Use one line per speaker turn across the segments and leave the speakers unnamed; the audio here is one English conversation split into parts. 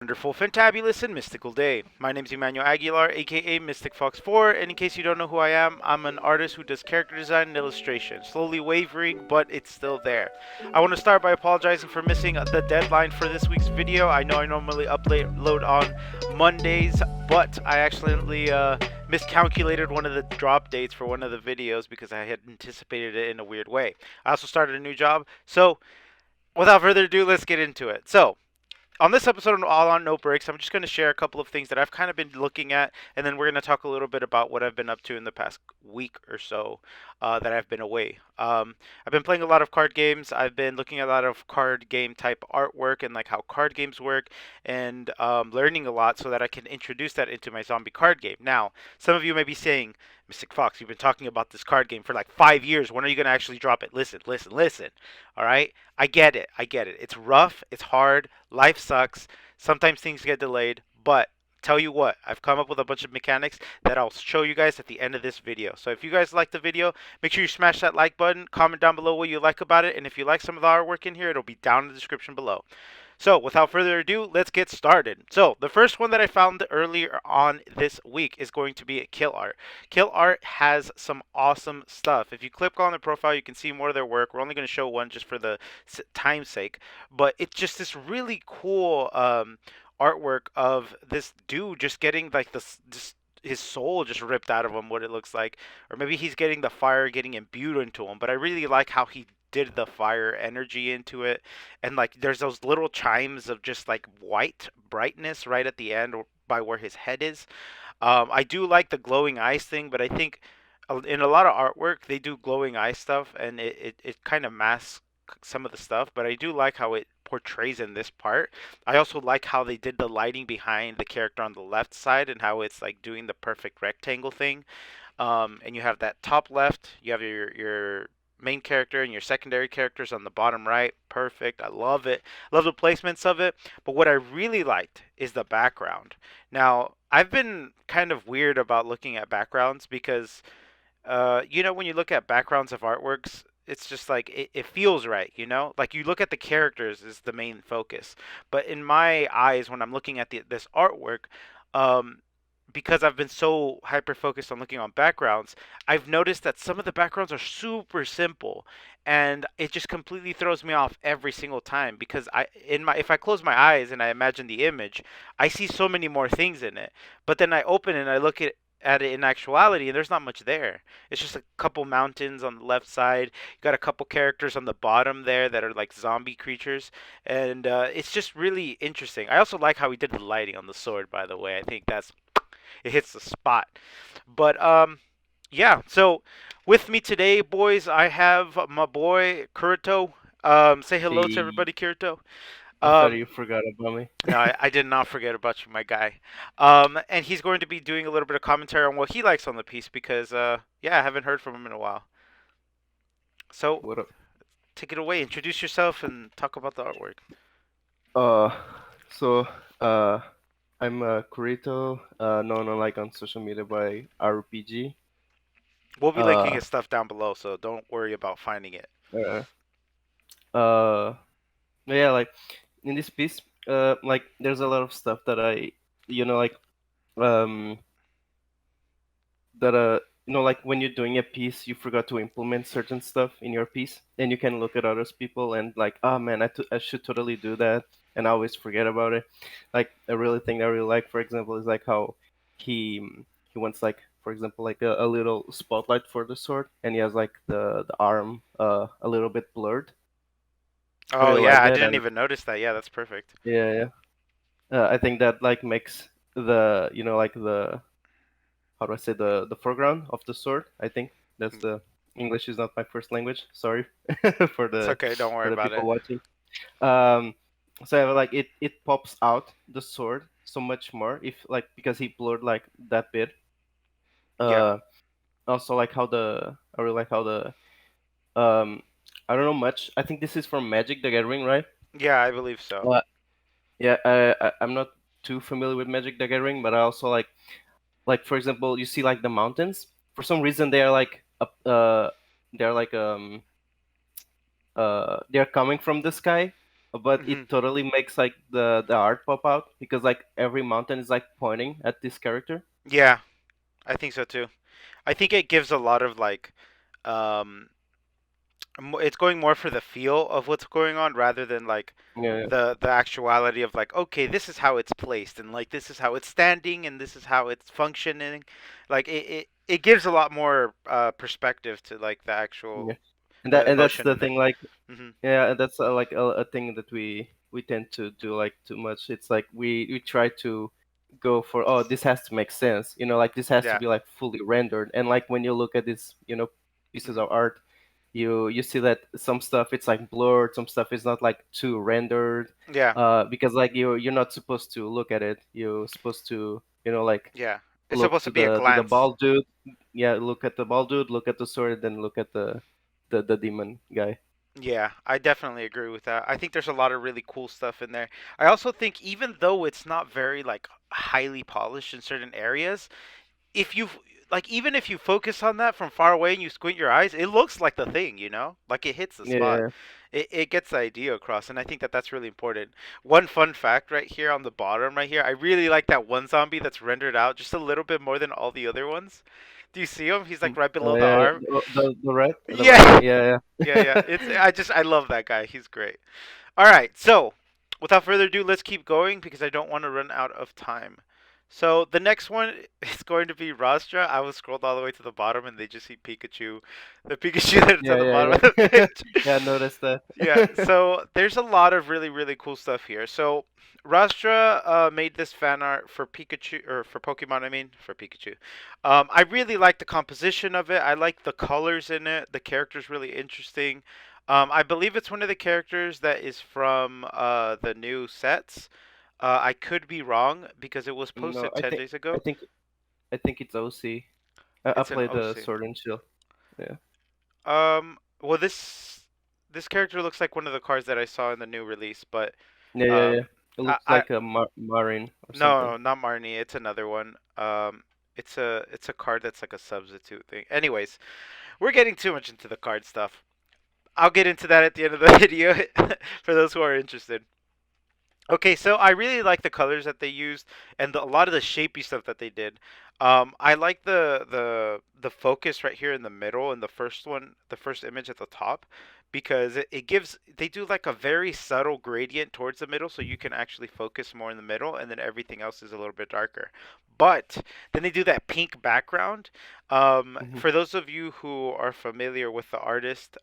Wonderful, fantabulous, and mystical day. My name is Emmanuel Aguilar, aka Mystic Fox 4, and in case you don't know who I am, I'm an artist who does character design and illustration. Slowly wavering, but it's still there. I want to start by apologizing for missing the deadline for this week's video. I know I normally upload on Mondays, but I accidentally miscalculated one of the drop dates for one of the videos because I had anticipated it in a weird way. I also started a new job, so without further ado, let's get into it. So, on this episode of All on No Breaks, I'm just going to share a couple of things that I've kind of been looking at, and then we're going to talk a little bit about what I've been up to in the past week or so that I've been away. I've been playing a lot of card games. I've been looking at a lot of card game type artwork and like how card games work, and learning a lot so that I can introduce that into my zombie card game. Now, some of you may be saying, Mystic Fox, you've been talking about this card game for like 5 years. When are you going to actually drop it? Listen, listen, listen. All right? I get it. I get it. It's rough. It's hard. Life sucks. Sometimes things get delayed. But tell you what, I've come up with a bunch of mechanics that I'll show you guys at the end of this video. So if you guys like the video, make sure you smash that like button. Comment down below what you like about it. And if you like some of the artwork in here, it'll be down in the description below. So, without further ado, let's get started. So, the first one that I found earlier on this week is going to be Kilart. Kilart has some awesome stuff. If you click on the profile, you can see more of their work. We're only going to show one just for the time's sake, but it's just this really cool artwork of this dude just getting like this his soul just ripped out of him, what it looks like, or maybe he's getting the fire getting imbued into him. But I really like how he did the fire energy into it, and like there's those little chimes of just like white brightness right at the end by where his head is. I do like the glowing eyes thing, but I think in a lot of artwork they do glowing eye stuff, and it kind of masks some of the stuff. But I do like how it portrays in this part. I also like how they did the lighting behind the character on the left side and how it's like doing the perfect rectangle thing. And you have that top left, you have your main character and your secondary characters on the bottom right. Perfect. I love it. Love the placements of it. But what I really liked is the background. Now, I've been kind of weird about looking at backgrounds because when you look at backgrounds of artworks, it's just like it feels right, Like you look at the characters is the main focus. But in my eyes, when I'm looking at this artwork, um, because I've been so hyper focused on looking on backgrounds, I've noticed that some of the backgrounds are super simple, and it just completely throws me off every single time because if I close my eyes and I imagine the image, I see so many more things in it. But then I open it and I look at it in actuality, and there's not much there. It's just a couple mountains on the left side. You got a couple characters on the bottom there that are like zombie creatures, and it's just really interesting. I also like how he did the lighting on the sword. By the way, I think it hits the spot. But yeah. So with me today, boys, I have my boy Kurito. Say hello to
Hey,
everybody, Kurito.
I thought
Um,
you forgot about me.
no, I did not forget about you, my guy. And he's going to be doing a little bit of commentary on what he likes on the piece because, yeah, I haven't heard from him in a while. So
What up?
take it away. Introduce yourself and talk about the artwork.
Uh, so uh, I'm Kurito, known on like on social media by RPG.
We'll be linking
Uh,
his stuff down below, so don't worry about finding it.
uh, uh, yeah, like in this piece, like there's a lot of stuff that like um, like when you're doing a piece, you forgot to implement certain stuff in your piece, and you can look at others people and like, oh man, I should totally do that, and I always forget about it. Like a really thing I really like, for example, is like how he he wants like, for example, like a little spotlight for the sword, and he has like the arm a little bit blurred. I
Oh
really
yeah,
like
I
that,
didn't
and
even notice that. Yeah, that's perfect.
yeah, yeah. I think that like makes the like the, how do I say, the foreground of the sword. I think that's the English is not my first language. Sorry for
It's
the
okay. Don't worry about
people
it.
watching. Um, so yeah, like it pops out the sword so much more if like because he blurred like that bit.
Yeah.
Uh, Also like how the I really like how the um I don't know much. I think this is from Magic the Gathering, right?
Yeah, I believe so.
Uh, yeah, I'm not too familiar with Magic the Gathering, but I also like for example, you see like the mountains. For some reason, they are like they're like they're coming from the sky, but
Hmm.
it totally makes like the art pop out because like every mountain is like pointing at this character.
Yeah, I think so too. I think it gives a lot of like, um, it's going more for the feel of what's going on rather than like
Yeah,
the actuality of like, okay, this is how it's placed and like this is how it's standing and this is how it's functioning. Like it gives a lot more perspective to like the
yeah,
actual
and
the
that's
emotion
the
in it.
thing. Like,
Hmm.
yeah, and that's like a thing that we tend to do like too much. It's like we try to go for, oh, this has to make sense, like this has to
Yeah.
be like fully rendered. And like when you look at these, pieces
Hmm.
of art, you see that some stuff it's like blurred, some stuff is not like too rendered,
Yeah.
because like you're not supposed to look at it. You're supposed to, like
Yeah. It's
look
supposed to
to
be a
the
glance.
bald dude. Yeah, look at the bald dude, look at the sword, then look at the demon guy.
Yeah, I definitely agree with that. I think there's a lot of really cool stuff in there. I also think even though it's not very like highly polished in certain areas, if you like even if you focus on that from far away and you squint your eyes, it looks like the thing, like it hits the spot.
Yeah.
It gets the idea across, and I think that that's really important. One fun fact right here on the bottom right here, I really like that one zombie that's rendered out just a little bit more than all the other ones. Do you see him? He's like right below the
Yeah,
arm.
the red,
Yeah.
yeah,
Yeah, yeah. I love that guy. He's great. All right. So, without further ado, let's keep going because I don't want to run out of time. So, the next one is going to be Rhasdra. I was scrolled all the way to the bottom and they just see Pikachu. The Pikachu that's at
yeah,
the bottom
yeah,
of the
yeah.
picture.
Yeah, I noticed that.
Yeah, so there's a lot of really, really cool stuff here. So, Rhasdra made this fan art for Pikachu, or for Pokemon, I mean, for Pikachu. I really like the composition of it. I like the colors in it. The character's really interesting. I believe it's one of the characters that is from the new sets. I could be wrong because it was
No,
posted
I
10
think
days
I
ago.
think I think it's OC. I
It's an
played the
OC.
Sword and Shield. Yeah,
Well, this character looks like one of the cards that I saw in the new release, but
yeah, yeah, yeah.
um,
It
I,
looks
I
like a Marine or something.
no, not Marnie. It's another one. It's a card that's like a substitute thing. Anyways, we're getting too much into the card stuff. I'll get into that at the end of the video for those who are interested. Okay, so I really like the colors that they used and a lot of the shapy stuff that they did. I like the focus right here in the middle in the first one, the first image at the top, because it gives they do like a very subtle gradient towards the middle, so you can actually focus more in the middle, and then everything else is a little bit darker. But then they do that pink background.
Hmm.
For those of you who are familiar with the artist,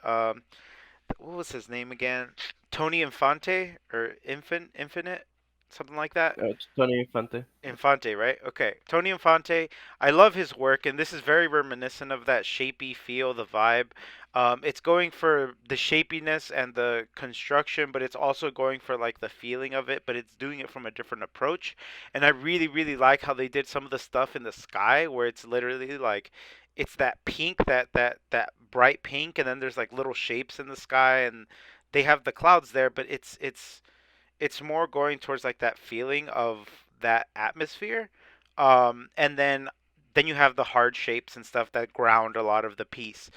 what was his name again? Tony Infante or Infinite, something like that.
Tony Infante.
Infante, right? Okay. Tony Infante, I love his work, and this is very reminiscent of that shapy feel, the vibe. It's going for the shapiness and the construction, but it's also going for like the feeling of it, but it's doing it from a different approach. And I really, really like how they did some of the stuff in the sky where it's literally like it's that pink, that bright pink, and then there's like little shapes in the sky, and they have the clouds there, but it's more going towards like that feeling of that atmosphere. And then you have the hard shapes and stuff that ground a lot of the piece,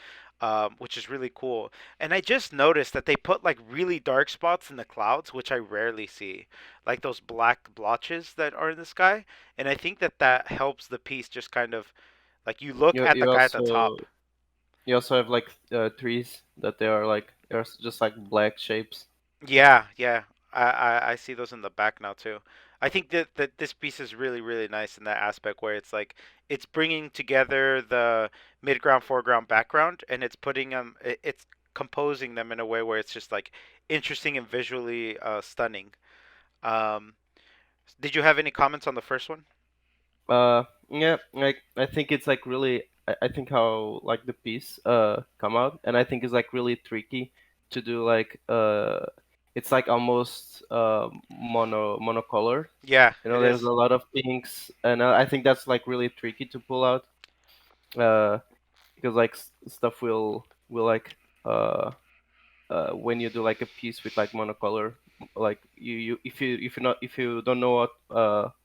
which is really cool. And I just noticed that they put like really dark spots in the clouds, which I rarely see, like those black blotches that are in the sky. And I think that that helps the piece just kind of like you look
You
at the
you
guy at the top.
also you also have like trees that they are like they're just like black shapes.
Yeah, yeah. I see those in the back now too. I think that this piece is really, really nice in that aspect where it's like it's bringing together the mid-ground, foreground, background, and it's putting it's composing them in a way where it's just like interesting and visually stunning. Um, did you have any comments on the first one?
Yeah, like I think it's like really I think how like the piece come out, and I think it's like really tricky to do like it's like almost monocolor.
Yeah, it
There's
is.
a lot of pinks, and I think that's like really tricky to pull out uh because like stuff will like uh when you do like a piece with like monocolor, like you if you don't know what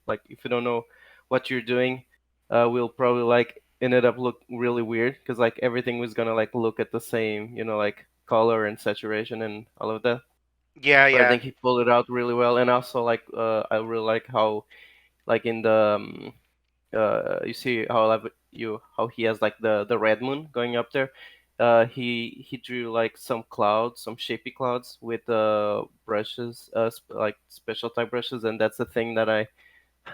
like if you don't know what you're doing, will probably like ended up look really weird because like everything was gonna like look at the same, like color and saturation and all of that.
Yeah,
but I
yeah,
think he pulled it out really well. And also like I really like how like in the you see how like you how he has like the red moon going up there. He drew like some clouds, some shapy clouds with brushes, like special type brushes, and that's the thing that I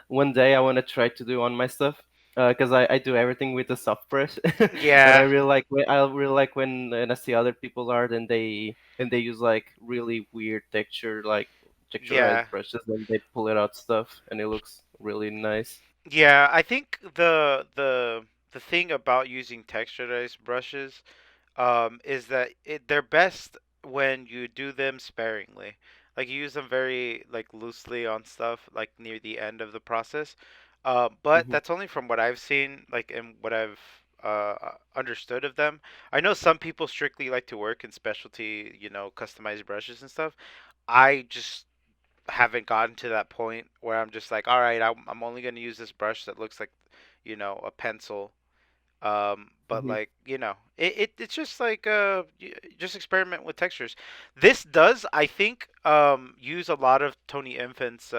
one day I want to try to do on my stuff. Because I do everything with the soft brush, and
yeah,
I really like when I see other people art and they use like really weird texture like texturized
yeah.
brushes and they pull it out stuff and it looks really nice.
Yeah, I think the thing about using texturized brushes is that they're best when you do them sparingly. Like you use them very like loosely on stuff like near the end of the process. But
Hmm.
that's only from what I've seen, like and what I've understood of them. I know some people strictly like to work in specialty, customized brushes and stuff. I just haven't gotten to that point where I'm just like, all right, I'm only gonna use this brush that looks like, a pencil. But
Hmm.
like, it's just like just experiment with textures. This does, I think, use a lot of Tony Infante's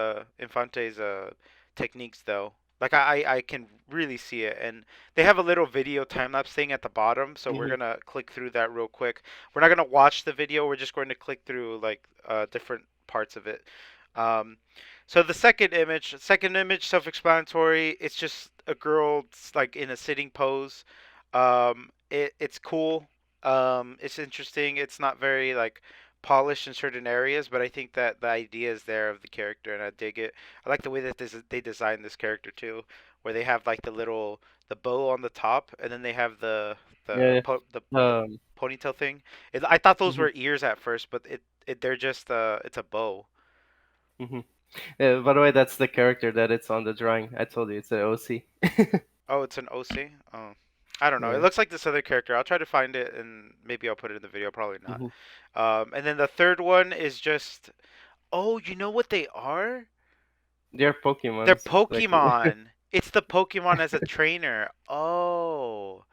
techniques though. Like I can really see it, and they have a little video time lapse thing at the bottom, so we're
Hmm.
gonna click through that real quick. We're not gonna watch the video. We're just going to click through like different parts of it. Um, so the second image, self-explanatory. It's just a girl like in a sitting pose. It's cool. It's interesting. It's not very like polished in certain areas, but I think that the idea is there of the character, and I dig it. I like the way that they designed this character too, where they have like the bow on the top, and then they have the
Yeah.
po- the
Yeah.
the ponytail thing. I thought those
Hmm.
were ears at first, but they're just it's a bow.
Hmm. By the way, that's the character that it's on the drawing. I told you it's an OC.
Oh, it's an OC. Oh, I don't know. It
Yeah.
looks like this other character. I'll try to find it and maybe I'll put it in the video. Probably not.
Hmm.
And then the third one is just. Oh, you know what they are?
They're
They're
Pokemons. Like
Pokemon. It's the Pokemon as a trainer. Oh.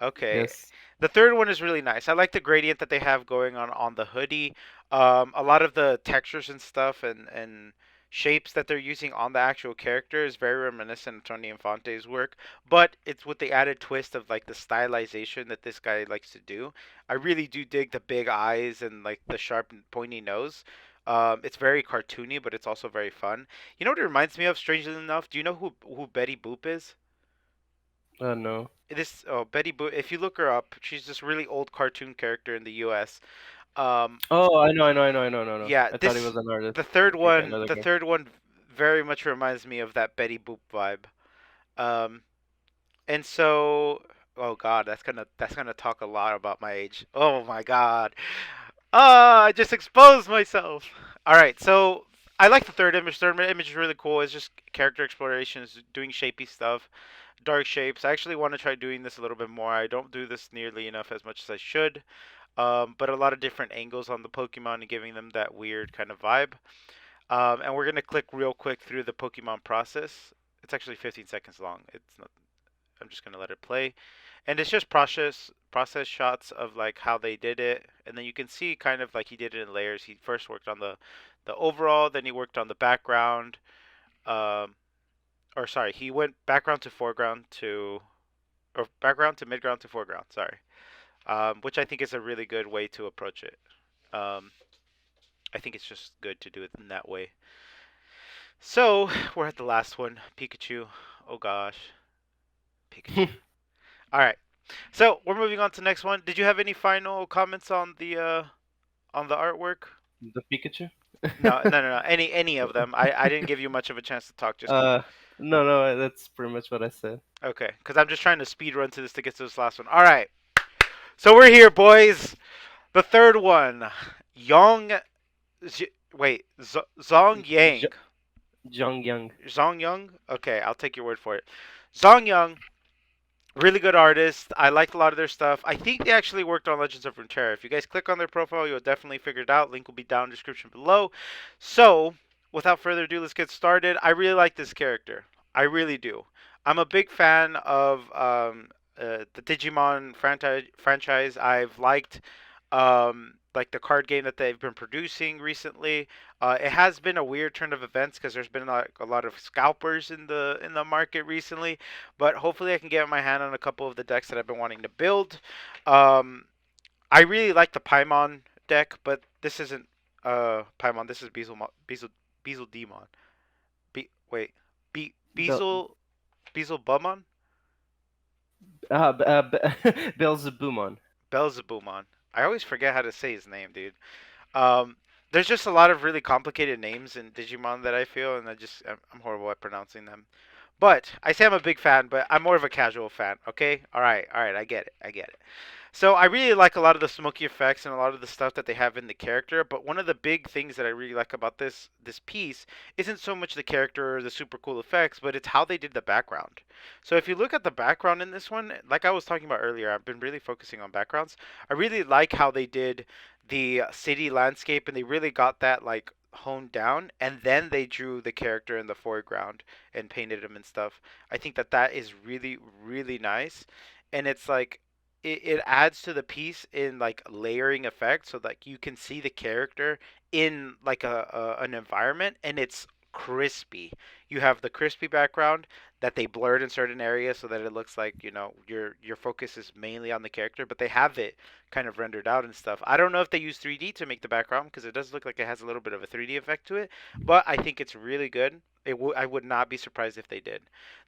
Okay.
yes.
The third one is really nice. I like the gradient that they have going on the hoodie. A lot of the textures and stuff and shapes that they're using on the actual character is very reminiscent of Tony Infante's work, but it's with the added twist of like the stylization that this guy likes to do. I really do dig the big eyes and like the sharp and pointy nose. It's very cartoony, but it's also very fun. You know what it reminds me of, strangely enough? Do you know who Betty Boop is?
No.
This Betty Boop. If you look her up, she's this really old cartoon character in the U.S. Um,
Oh, I know.
yeah,
I thought he
this
was an artist.
the third
Okay, I
one.
know the
The
guy.
third one very much reminds me of that Betty Boop vibe. Um, and so, oh God, that's gonna talk a lot about my age. Oh my God. Ah, I just exposed myself. All right, so I like the third image. Third image is really cool. It's just character exploration, it's doing shapy stuff, dark shapes. I actually want to try doing this a little bit more. I don't do this nearly enough as much as I should. But a lot of different angles on the Pokemon and giving them that weird kind of vibe. And we're gonna click real quick through the Pokemon process. It's actually 15 seconds long. It's not. I'm just gonna let it play, and it's just process shots of like how they did it, and then you can see kind of like he did it in layers. He first worked on the overall, then he worked on the background. Um, or sorry, he went background to foreground to or background to midground to foreground. Sorry, which I think is a really good way to approach it. Um, I think it's just good to do it in that way. So we're at the last one, Pikachu. Oh gosh, Pikachu. All right. So we're moving on to the next one. Did you have any final comments on the artwork?
The Pikachu?
No, no, no, no. Any of them. I didn't give you much of a chance to talk just because.
uh, no, that's pretty much what I said.
Okay, because I'm just trying to speed run to this to get to this last one. All right. So we're here, boys. The third one, Yong. Zhong
J-
Yang.
Zhong Yang.
Zhong Yang. Okay, I'll take your word for it. Zhong Yang, really good artist. I liked a lot of their stuff. I think they actually worked on Legends of Runeterra. If you guys click on their profile, you'll definitely figure it out. Link will be down in the description below. So, without further ado, let's get started. I really like this character. I really do. I'm a big fan of the Digimon franchise. I've liked like the card game that they've been producing recently. It has been a weird turn of events because there's been like a lot of scalpers in the market recently, but hopefully I can get my hand on a couple of the decks that I've been wanting to build. Um, I really like the Paimon deck, but this isn't Paimon. This is Bezel Demon. Wait,
Bel-
Bezel Bumon?
Belzebumon.
Belzebumon. I always forget how to say his name, dude. Um, there's just a lot of really complicated names in Digimon that I feel, and I'm horrible at pronouncing them. But I say I'm a big fan, but I'm more of a casual fan. Okay, all right, I get it, I get it. So I really like a lot of the smoky effects and a lot of the stuff that they have in the character. But one of the big things that I really like about this piece isn't so much the character or the super cool effects, but it's how they did the background. So if you look at the background in this one, like I was talking about earlier, I've been really focusing on backgrounds. I really like how they did the city landscape and they really got that like honed down, and then they drew the character in the foreground and painted him and stuff. I think that that is really really nice, and it's like it adds to the piece in like layering effect, so like you can see the character in like an environment, and it's crispy. You have the crispy background that they blurred in certain areas so that it looks like, you know, your focus is mainly on the character, but they have it kind of rendered out and stuff. I don't know if they use 3D to make the background because it does look like it has a little bit of a 3D effect to it, but I think it's really good. I would not be surprised if they did.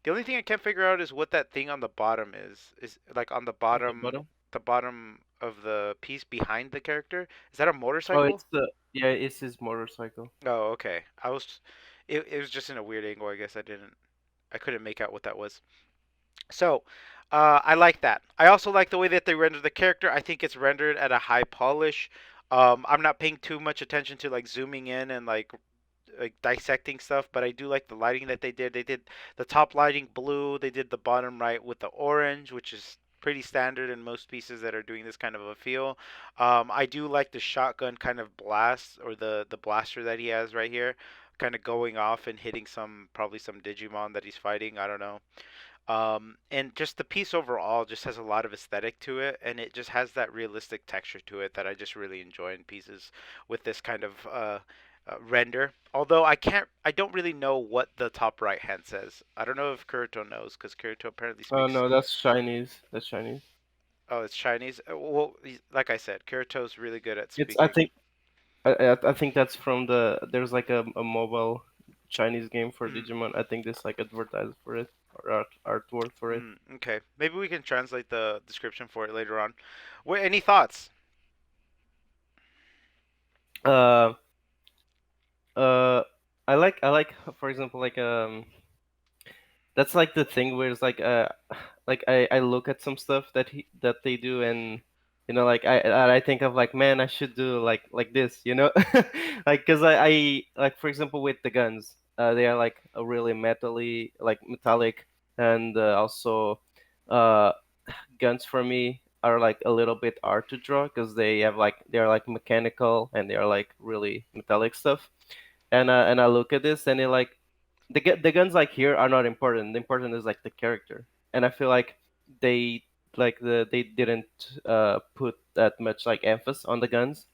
The only thing I can't figure out is what that thing on the bottom is. Is like on
On the bottom.
the bottom of the piece behind the character. Is that a
Oh,
motorcycle?
it's the yeah, it's his motorcycle.
Oh, okay. It was just in a weird angle. I guess I couldn't make out what that was. So, I like that. I also like the way that they render the character. I think it's rendered at a high polish. I'm not paying too much attention to like zooming in and like dissecting stuff, but I do like the lighting that they did. They did the top lighting blue. They did the bottom right with the orange, which is pretty standard in most pieces that are doing this kind of a feel. I do like the shotgun kind of blast or the blaster that he has right here, kind of going off and hitting some probably some Digimon that he's fighting. I don't know. And just the piece overall just has a lot of aesthetic to it, and it just has that realistic texture to it that I just really enjoy in pieces with this kind of render. Although I don't really know what the top right hand says. I don't know if Kurito knows because Kurito apparently
Oh
speaks.
no, that's Chinese. That's Chinese.
Oh, it's Chinese. Well, like I said, Kurito's really good at
It's I
speaking.
think I think that's from there's like a mobile Chinese game for
Mm,
Digimon. I think this like advertised for it or artwork for it.
okay, maybe we can translate the description for it later on. Any thoughts?
Uh uh I like for example that's like the thing where it's like I look at some stuff that they do and like I think of like man I should do like this like because I like for example with the guns they are like a really metallic and also uh guns for me are like a little bit hard to draw because they're like mechanical and they're like really metallic stuff and I look at this and it like the guns like here are not important. The important is like the character, and I feel like they they didn't put that much like emphasis on the guns.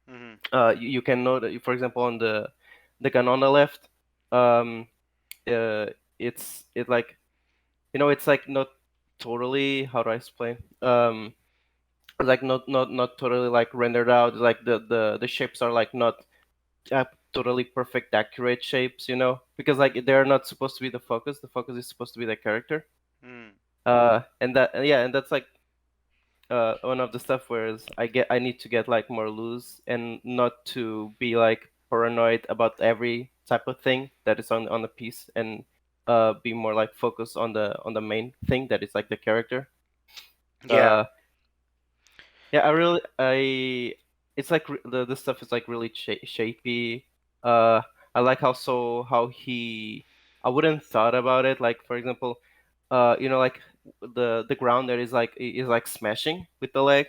Hmm.
You can note that, for example, on the gun on the left, um, uh, it like it's like not totally how do I explain like not totally like rendered out. Like the shapes are like not totally perfect accurate shapes because like they're not supposed to be the focus is supposed to be the character
Mm.
and that yeah and that's like one of the stuff whereas I need to get like more loose and not to be like paranoid about every type of thing that is on the piece and be more like focused on the main thing that is like the character.
Yeah.
uh Yeah, I really I it's like the stuff is like really shapy. Uh, I like how he I wouldn't thought about it. Like for example, like the ground that is like smashing with the leg.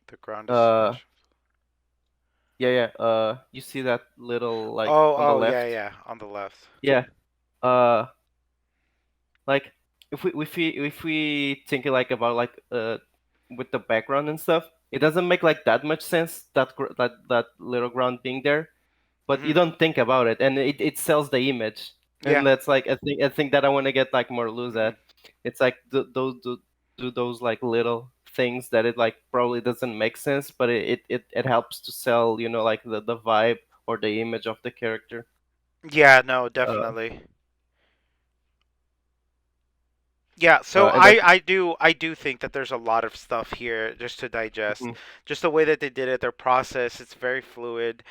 The ground is
Uh,
smashed.
yeah, yeah. You see that little like
Oh,
on the
oh, yeah,
left?
yeah, on the left.
Yeah. Uh, like if we think like about like with the background and stuff. it doesn't make like that much sense that that little ground being there, but you
Hmm.
don't think about it, and it sells the image,
Yeah.
and that's like I think that I want to get like more loose
Hmm.
at. It's like do those like little things that it like probably doesn't make sense, but it helps to sell, like the vibe or the image of the character.
Yeah, no,
Uh,
definitely. Yeah, so
and that's
I do think that there's a lot of stuff here just to digest.
mhm,
Just the way that they did it, their process, it's very fluid.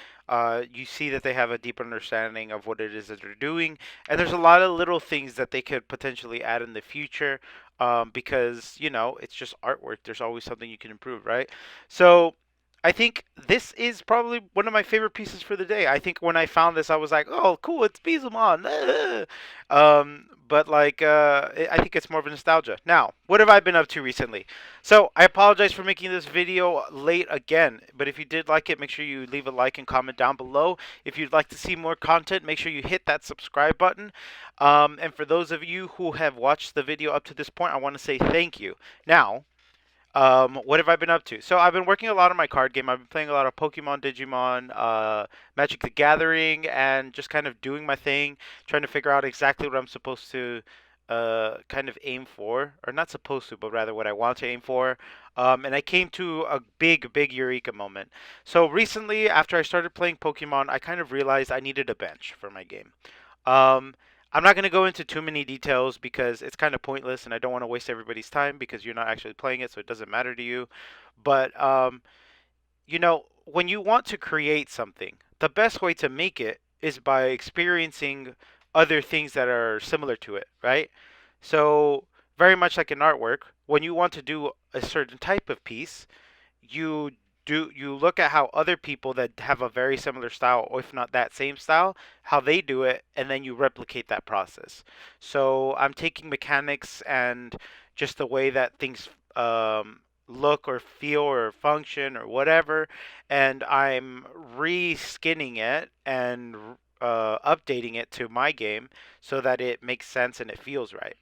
You see that they have a deep understanding of what it is that they're doing, and there's a lot of little things that they could potentially add in the future. Because it's just artwork. There's always something you can improve, right? So I think this is probably one of my favorite pieces for the day. I think when I found this, I was like, "Oh, cool! It's Bizumon." But like, I think it's more of a nostalgia. Now, what have I been up to recently? So I apologize for making this video late again. But if you did like it, make sure you leave a like and comment down below. If you'd like to see more content, make sure you hit that subscribe button. And for those of you who have watched the video up to this point, I want to say thank you. Now, what have I been up to? So I've been working a lot on my card game. I've been playing a lot of Pokemon, Digimon, Magic the Gathering, and just kind of doing my thing, trying to figure out exactly what I'm supposed to kind of aim for, or not supposed to, but rather what I want to aim for. And I came to a big, big eureka moment. So recently, after I started playing Pokemon, I kind of realized I needed a bench for my game. Um, I'm not going to go into too many details because it's kind of pointless and I don't want to waste everybody's time because you're not actually playing it, so it doesn't matter to you. But, when you want to create something, the best way to make it is by experiencing other things that are similar to it, right? So, very much like in artwork, when you want to do a certain type of piece, you you look at how other people that have a very similar style, or if not that same style, how they do it, and then you replicate that process. So I'm taking mechanics and just the way that things look or feel or function or whatever, and I'm re-skinning it and updating it to my game so that it makes sense and it feels right.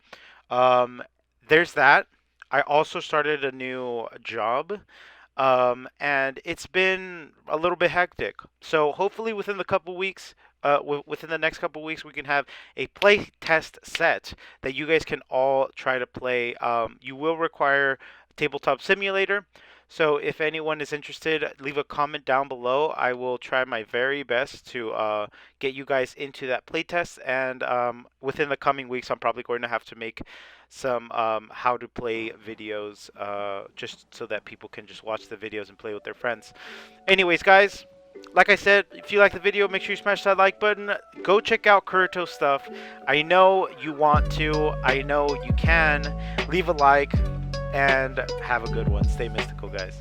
um, there's that. I also started a new job, and it's been a little bit hectic. So hopefully within the next couple weeks, we can have a play test set that you guys can all try to play. You will require Tabletop Simulator. So if anyone is interested, leave a comment down below. I will try my very best to get you guys into that playtest. And within the coming weeks, I'm probably going to have to make some how to play videos just so that people can just watch the videos and play with their friends. Anyways, guys, like I said, if you like the video, make sure you smash that like button. Go check out KURITO stuff. I know you want to. I know you can. Leave a like and have a good one. Stay mystical, guys.